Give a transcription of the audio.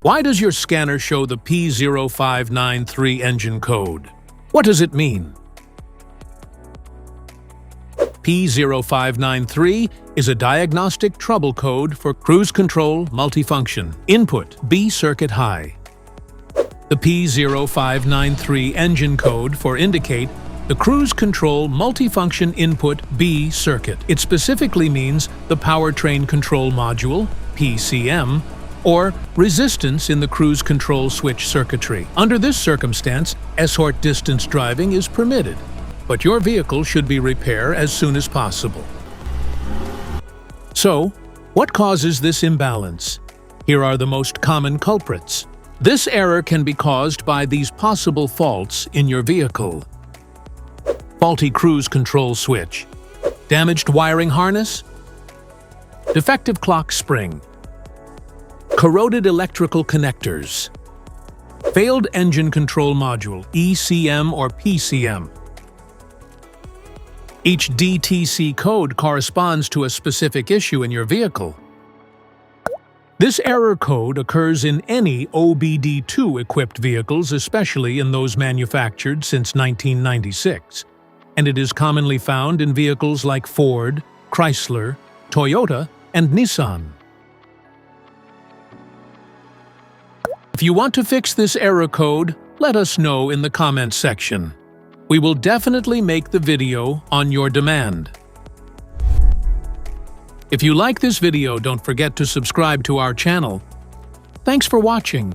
Why does your scanner show the P0593 engine code? What does it mean? P0593 is a diagnostic trouble code for cruise control multifunction. Input B circuit high. The P0593 engine code for indicate the cruise control multifunction input B circuit. It specifically means the Powertrain Control Module, PCM, or resistance in the cruise control switch circuitry. Under this circumstance, short distance driving is permitted, but your vehicle should be repaired as soon as possible. So, what causes this imbalance? Here are the most common culprits. This error can be caused by these possible faults in your vehicle: faulty cruise control switch, damaged wiring harness, defective clock spring, corroded electrical connectors, failed engine control module, ECM or PCM. Each DTC code corresponds to a specific issue in your vehicle. This error code occurs in any OBD2-equipped vehicles, especially in those manufactured since 1996, and it is commonly found in vehicles like Ford, Chrysler, Toyota, and Nissan. If you want to fix this error code, let us know in the comments section. We will definitely make the video on your demand. If you like this video, don't forget to subscribe to our channel. Thanks for watching.